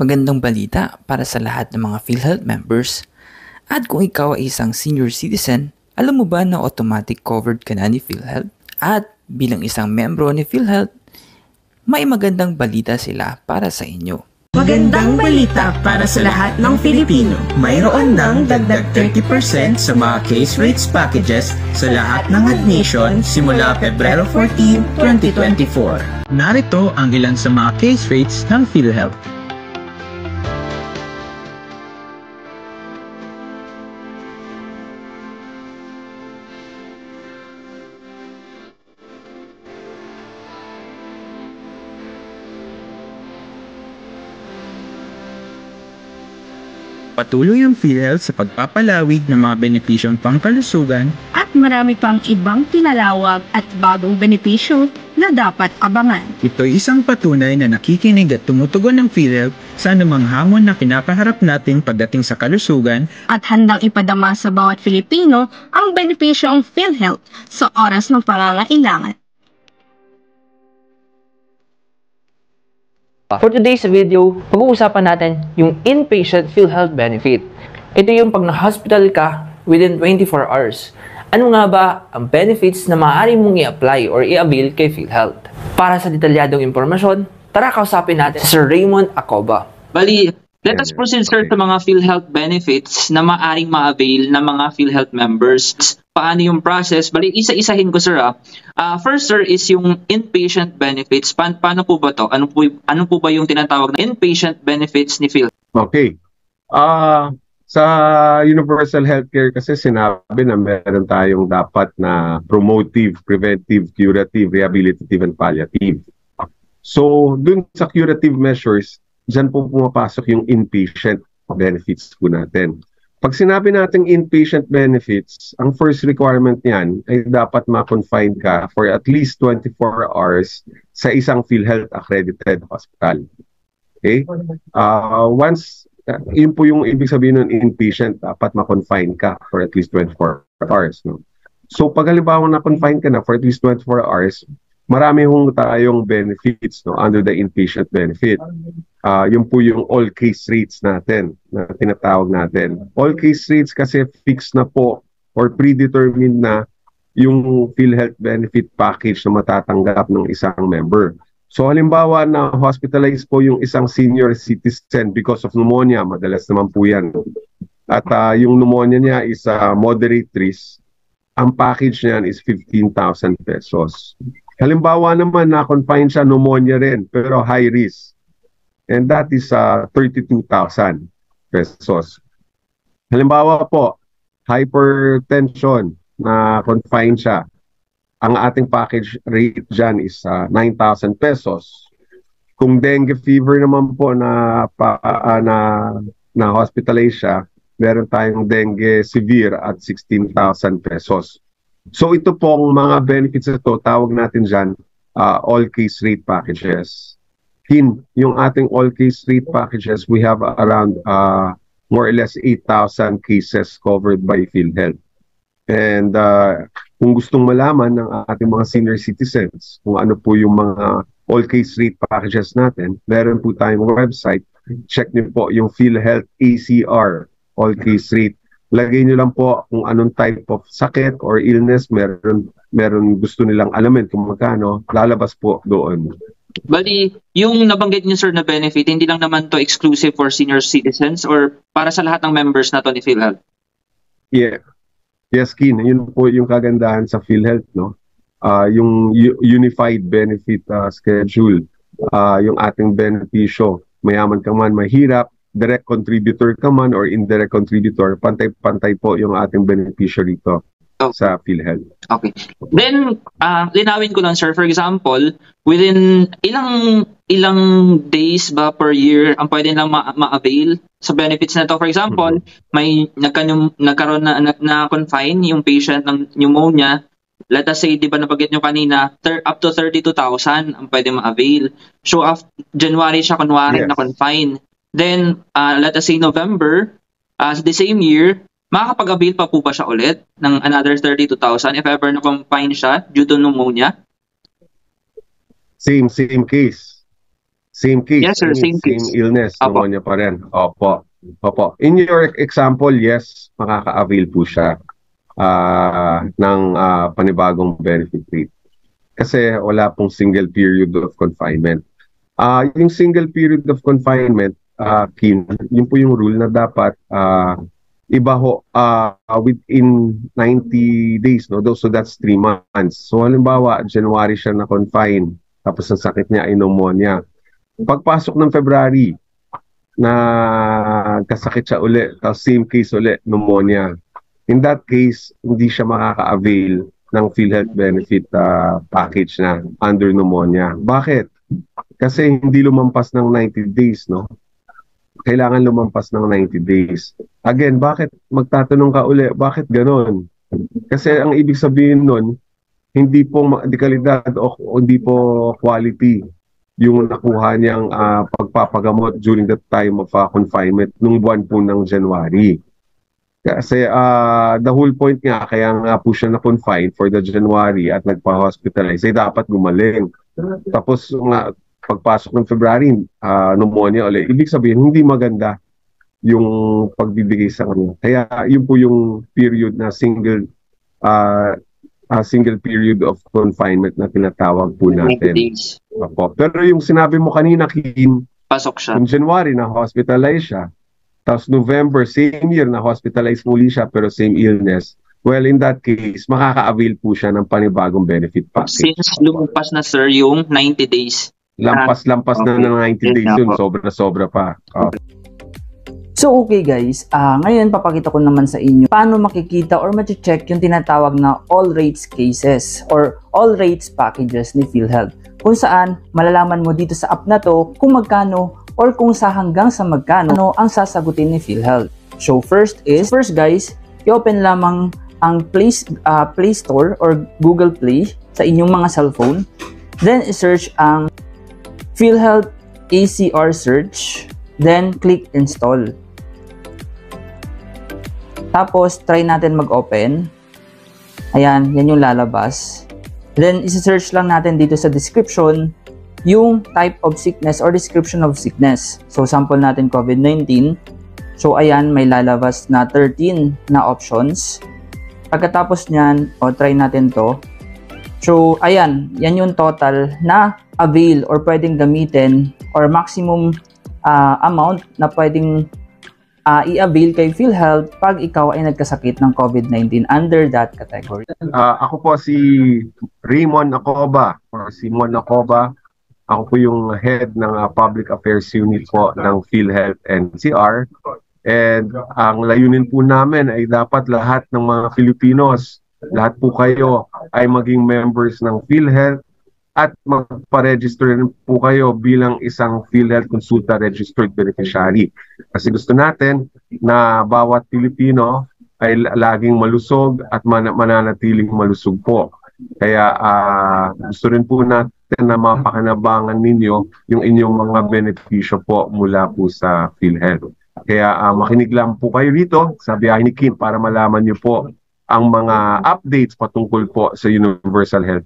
Magandang balita para sa lahat ng mga PhilHealth members. At kung ikaw ay isang senior citizen, alam mo ba na automatic covered ka na ni PhilHealth? At bilang isang membro ni PhilHealth, may magandang balita sila para sa inyo. Magandang balita para sa lahat ng Pilipino. Mayroon ng dagdag 30% sa mga case rates packages sa lahat ng admission simula Pebrero 14, 2024. Narito ang ilan sa mga case rates ng PhilHealth. Patuloy ang PhilHealth sa pagpapalawig ng mga benepisyong pangkalusugan at marami pang ibang pinalawag at bagong benepisyo na dapat abangan. Ito'y isang patunay na nakikinig at tumutugon ng PhilHealth sa anumang hamon na kinakaharap natin pagdating sa kalusugan at handang ipadama sa bawat Filipino ang benepisyong PhilHealth sa oras ng pangangailangan. For today's video, pag-uusapan natin yung inpatient PhilHealth benefit. Ito yung pag na-hospital ka within 24 hours. Ano nga ba ang benefits na maaari mong i-apply or i-avail kay PhilHealth? Para sa detalyadong impormasyon, tara kausapin natin si Sir Raymond Acoba. Bali, let us proceed sir sa mga PhilHealth benefits na maaaring ma-avail ng mga PhilHealth members. Paano yung process? Bali, isa-isahin ko sir. First sir is yung inpatient benefits. Paano po ba to? Ano po ba yung tinatawag na inpatient benefits ni PhilHealth? Okay. Sa universal healthcare kasi sinabi na meron tayong dapat na promotive, preventive, curative, rehabilitative, and palliative. So, dun sa curative measures, dyan po pumapasok yung inpatient benefits po natin. Pag sinabi nating inpatient benefits, ang first requirement niyan ay dapat ma-confine ka for at least 24 hours sa isang PhilHealth accredited hospital. Okay? Yun po yung ibig sabihin ng inpatient, dapat ma-confine ka for at least 24 hours. No? So pag halimbawa na-confine ka na for at least 24 hours, marami hong tayong benefits no, under the inpatient benefit. Yun po yung all case rates natin na tinatawag natin. All case rates kasi fixed na po or predetermined na yung PhilHealth benefit package na matatanggap ng isang member. So halimbawa na hospitalized po yung isang senior citizen because of pneumonia, madalas naman po yan. At yung pneumonia niya is moderate risk, ang package niyan is 15,000 pesos. Halimbawa naman na-confine siya pneumonia rin pero high risk. And that is 32,000 pesos. Halimbawa po, hypertension na confine siya. Ang ating package rate dyan is 9,000 pesos. Kung dengue fever naman po na hospitalize siya, meron tayong dengue severe at 16,000 pesos. So ito pong mga benefits ito, tawag natin dyan, all case rate packages. Yung ating all case rate packages, we have around more or less 8,000 cases covered by PhilHealth. And kung gustong malaman ng ating mga senior citizens kung ano po yung mga all case rate packages natin, meron po tayong website. Check niyo po yung PhilHealth ACR, all case rate. Lagay niyo lang po kung anong type of sakit or illness meron gusto nilang alamin kung magkano, lalabas po doon. Bali, yung nabanggit niyo sir na benefit, hindi lang naman to exclusive for senior citizens or para sa lahat ng members na to ni PhilHealth? Yeah. Yes, Kin. Yun po yung kagandahan sa PhilHealth, no? Yung unified benefit schedule, yung ating benepisyo, mayaman ka man, mahirap, direct contributor ka man or indirect contributor, pantay-pantay po yung ating benepisyo rito sa PhilHealth. Okay. Then, linawin ko lang sir, for example, within ilang days ba per year ang pwede lang ma-avail sa benefits na to? For example, may nagkaroon na confine yung patient ng pneumonia. Let us say, di ba nabanggit nyo kanina, up to 32,000 ang pwede ma-avail. So, January siya kunwari na confine. Then, let us say November, the same year, makakapag-avail pa po ba siya ulit ng another 32,000 if ever na-confine siya due to pneumonia? Same case. Same case, Yes, sir, same same case. illness, Opo. pneumonia pa rin. Opo. Opo. In your example, yes, makaka-avail po siya ng panibagong benefit rate. Kasi wala pong single period of confinement. Yung single period of confinement, Kim, yun po yung rule na dapat iba ho within 90 days, no? So that's 3 months. So halimbawa, January siya na-confine, tapos ang sakit niya ay pneumonia. Pagpasok ng February, na kasakit siya uli, same case uli, pneumonia. In that case, hindi siya makaka-avail ng PhilHealth benefit package na under pneumonia. Bakit? Kasi hindi lumampas ng 90 days, no? Kailangan lumampas ng 90 days. Again, bakit magtatanong ka uli? Bakit ganon? Kasi ang ibig sabihin nun, hindi po dekalidad o hindi po quality yung nakuha niyang pagpapagamot during the time of confinement nung buwan po ng January. Kasi the whole point nga, kaya nga po siya na-confine for the January at nagpa-hospitalize, ay dapat gumaling. Tapos nga, pagpasok ng February, pneumonia ulit. Ibig sabihin, hindi maganda yung pagbibigay sa kanya. Kaya yun po yung period na single period of confinement na tinatawag po 90 natin. days. Opo. Pero yung sinabi mo kanina, Kim, Pasok siya. yung January na hospitalize siya, tapos November, same year na hospitalize muli siya pero same illness, well, in that case, makaka-avail po siya ng panibagong benefit package. Since lumagpas na, sir, yung 90 days. Lampas-lampas na ng 90 Yes, days nga yun, po. sobra-sobra pa. So okay guys, ngayon papakita ko naman sa inyo paano makikita or ma-check yung tinatawag na all rates cases or all rates packages ni PhilHealth. Kung saan malalaman mo dito sa app na to kung magkano or kung sa hanggang sa magkano ang sasagutin ni PhilHealth. So first guys, i-open lamang ang Play Store or Google Play sa inyong mga cellphone. Then i-search ang PhilHealth ACR search. Then click install. Tapos, try natin mag-open. Ayan, yan yung lalabas. Then, isi-search lang natin dito sa description yung type of sickness or description of sickness. So, sample natin COVID-19. So, ayan, may lalabas na 13 na options. Pagkatapos nyan, try natin to. So, ayan, yan yung total na avail or pwedeng gamitin or maximum amount na pwedeng i-avail kay PhilHealth pag ikaw ay nagkasakit ng COVID-19 under that category. Ako po si Raymond Acoba or Simon Acoba. Ako po yung head ng Public Affairs Unit po ng PhilHealth NCR. And ang layunin po namin ay dapat lahat ng mga Filipinos, lahat po kayo ay maging members ng PhilHealth at magpa-register rin po kayo bilang isang PhilHealth Consulta Registered Beneficiary. Kasi gusto natin na bawat Pilipino ay laging malusog at mananatiling malusog po. Kaya gusto rin po natin na mapakinabangan ninyo yung inyong mga benepisyo po mula po sa PhilHealth. Kaya makinig lang po kayo dito sa Biyahe ni Kim para malaman niyo po ang mga updates patungkol po sa universal health